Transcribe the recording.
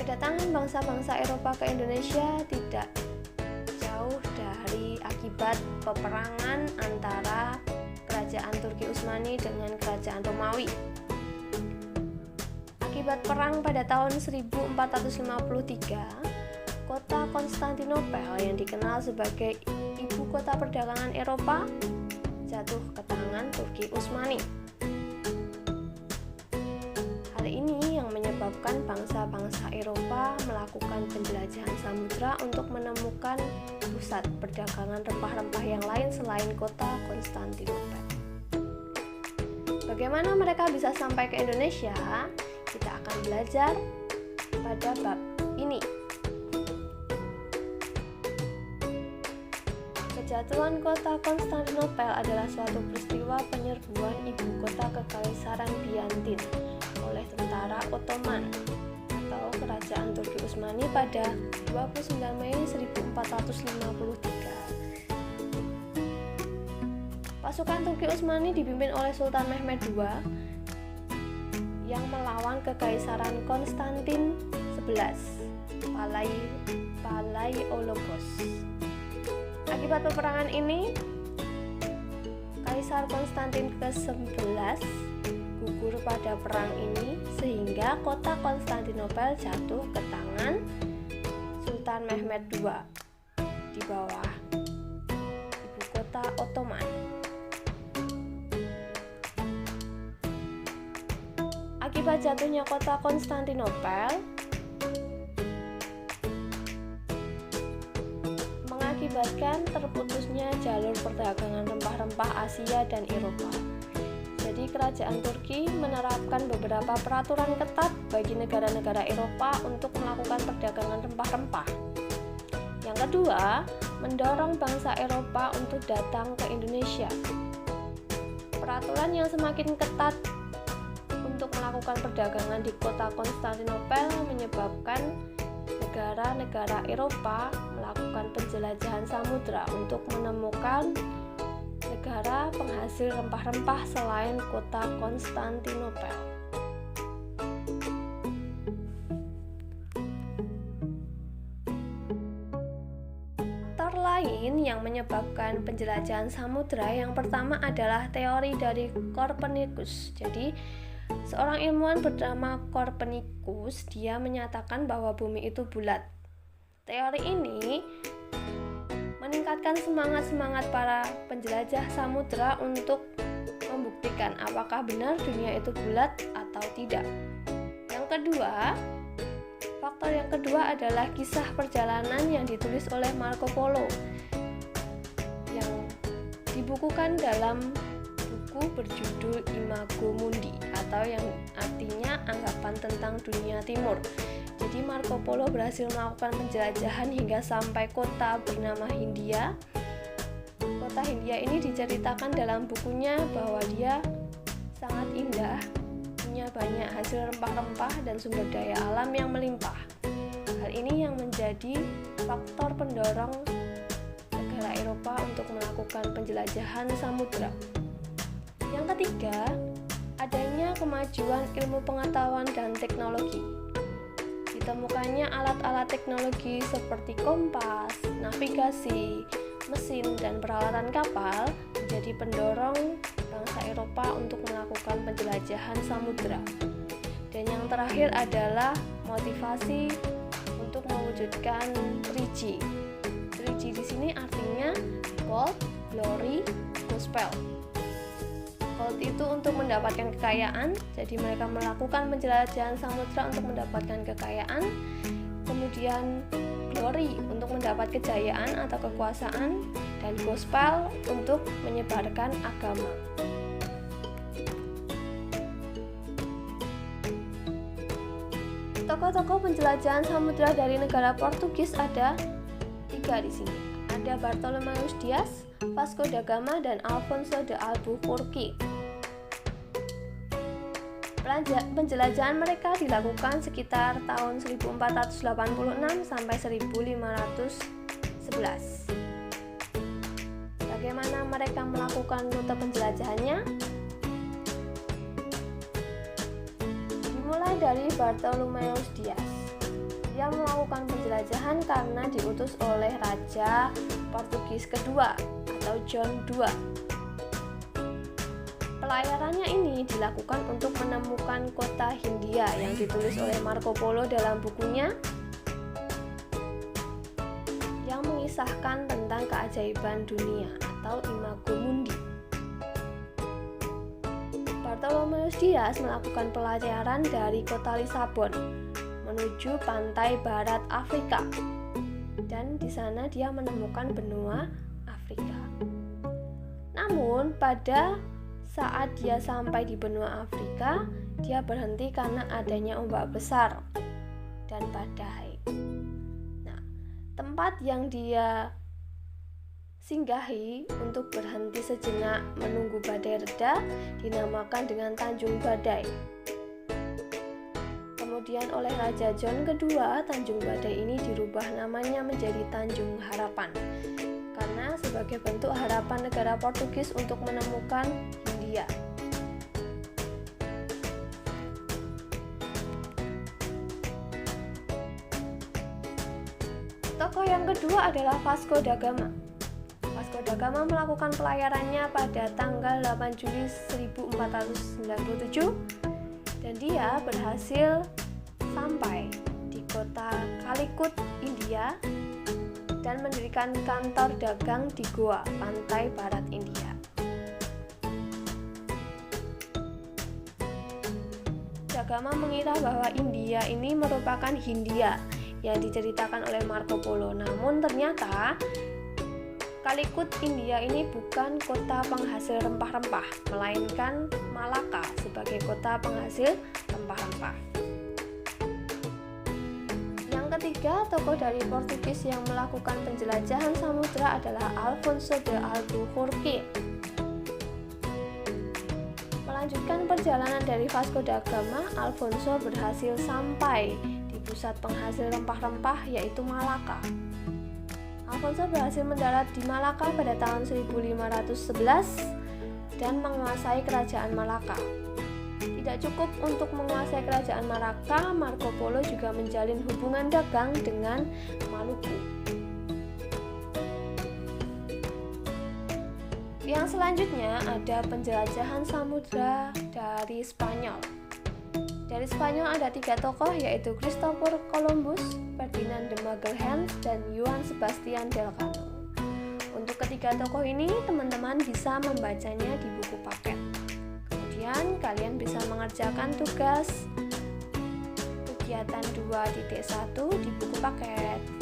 Kedatangan bangsa-bangsa Eropa ke Indonesia tidak jauh dari akibat peperangan antara kerajaan Turki Utsmani dengan kerajaan Romawi. Akibat perang pada tahun 1453, kota Konstantinopel yang dikenal sebagai ibu kota perdagangan Eropa jatuh ke tangan Turki Utsmani. Hal ini yang menyebabkan bangsa-bangsa Eropa melakukan penjelajahan samudra untuk menemukan pusat perdagangan rempah-rempah yang lain selain kota Konstantinopel. Bagaimana mereka bisa sampai ke Indonesia? Kita akan belajar pada bab ini. Kejatuhan kota Konstantinopel adalah suatu peristiwa penyerbuan ibu kota Kekaisaran Biantin oleh tentara Ottoman atau kerajaan Turki Utsmani pada 29 Mei 1453. Pasukan Turki Utsmani dipimpin oleh Sultan Mehmed II yang melawan Kekaisaran Konstantin XI, Palaiologos. Akibat peperangan ini, Kaisar Konstantin ke-11 gugur pada perang ini sehingga kota Konstantinopel jatuh ke tangan Sultan Mehmed II di bawah ibu kota Ottoman. Akibat jatuhnya kota Konstantinopel mengakibatkan terputusnya jalur perdagangan rempah-rempah Asia dan Eropa. Jadi kerajaan Turki menerapkan beberapa peraturan ketat bagi negara-negara Eropa untuk melakukan perdagangan rempah-rempah. Yang kedua, mendorong bangsa Eropa untuk datang ke Indonesia. Peraturan yang semakin ketat untuk melakukan perdagangan di kota Konstantinopel menyebabkan negara-negara Eropa melakukan penjelajahan samudra untuk menemukan negara penghasil rempah-rempah selain kota Konstantinopel. Faktor lain yang menyebabkan penjelajahan samudra yang pertama adalah teori dari Copernicus. Jadi seorang ilmuwan bernama Copernicus, dia menyatakan bahwa bumi itu bulat. Teori ini meningkatkan semangat para penjelajah samudra untuk membuktikan apakah benar dunia itu bulat atau tidak. Faktor yang kedua adalah kisah perjalanan yang ditulis oleh Marco Polo yang dibukukan dalam buku berjudul Imago Mundi atau yang artinya anggapan tentang dunia timur. Jadi Marco Polo berhasil melakukan penjelajahan hingga sampai kota bernama Hindia. Kota Hindia ini diceritakan dalam bukunya bahwa dia sangat indah, punya banyak hasil rempah-rempah dan sumber daya alam yang melimpah. Hal ini yang menjadi faktor pendorong negara Eropa untuk melakukan penjelajahan samudra. Yang ketiga, adanya kemajuan ilmu pengetahuan dan teknologi. Ditemukannya alat-alat teknologi seperti kompas, navigasi, mesin, dan peralatan kapal menjadi pendorong bangsa Eropa untuk melakukan penjelajahan samudra. Dan yang terakhir adalah motivasi untuk mewujudkan 3G. 3G di sini artinya gold, glory, gospel. Gold itu untuk mendapatkan kekayaan, jadi mereka melakukan penjelajahan samudra untuk mendapatkan kekayaan. Kemudian glory untuk mendapat kejayaan atau kekuasaan, dan gospel untuk menyebarkan agama. Tokoh-tokoh penjelajahan samudra dari negara Portugis ada 3 di sini. Ada Bartolomeus Dias, Vasco da Gama, dan Alfonso de Albuquerque. Penjelajahan mereka dilakukan sekitar tahun 1486 sampai 1511. Bagaimana mereka melakukan rute penjelajahannya? Dimulai dari Bartolomeus Dias. Dia melakukan penjelajahan karena diutus oleh Raja Portugis kedua atau John II. Pelayarannya ini dilakukan untuk menemukan kota Hindia yang ditulis oleh Marco Polo dalam bukunya yang mengisahkan tentang keajaiban dunia atau Imago Mundi. Bartholomeus Dias melakukan pelayaran dari kota Lisabon menuju pantai barat Afrika, dan di sana dia menemukan benua Afrika. Namun pada saat dia sampai di benua Afrika, dia berhenti karena adanya ombak besar dan badai. Nah, tempat yang dia singgahi untuk berhenti sejenak menunggu badai reda dinamakan dengan Tanjung Badai. Kemudian oleh Raja John kedua, Tanjung Badai ini dirubah namanya menjadi Tanjung Harapan karena sebagai bentuk harapan negara Portugis untuk menemukan Hindia. Tokoh yang kedua adalah Vasco da Gama. Vasco da Gama melakukan pelayarannya pada tanggal 8 Juli 1497 dan dia berhasil sampai di kota Calicut, India, dan mendirikan kantor dagang di Goa, pantai barat India. Da Gama mengira bahwa India ini merupakan Hindia yang diceritakan oleh Marco Polo. Namun ternyata Calicut, India ini bukan kota penghasil rempah-rempah, melainkan Malaka sebagai kota penghasil rempah-rempah. Yang ketiga, tokoh dari Portugis yang melakukan penjelajahan samudra adalah Alfonso de Albuquerque. Melanjutkan perjalanan dari Vasco da Gama, Alfonso berhasil sampai di pusat penghasil rempah-rempah yaitu Malaka. Alfonso berhasil mendarat di Malaka pada tahun 1511 dan menguasai kerajaan Malaka. Tidak cukup untuk menguasai kerajaan Malaka, Marco Polo juga menjalin hubungan dagang dengan Maluku. Yang selanjutnya ada penjelajahan samudra dari Spanyol. Dari Spanyol ada 3 tokoh yaitu Christopher Columbus, Ferdinand de Magellan, dan Juan Sebastian Elcano. Untuk ketiga tokoh ini teman-teman bisa membacanya di buku paket. Kemudian kalian bisa mengerjakan tugas kegiatan 2.1 di buku paket.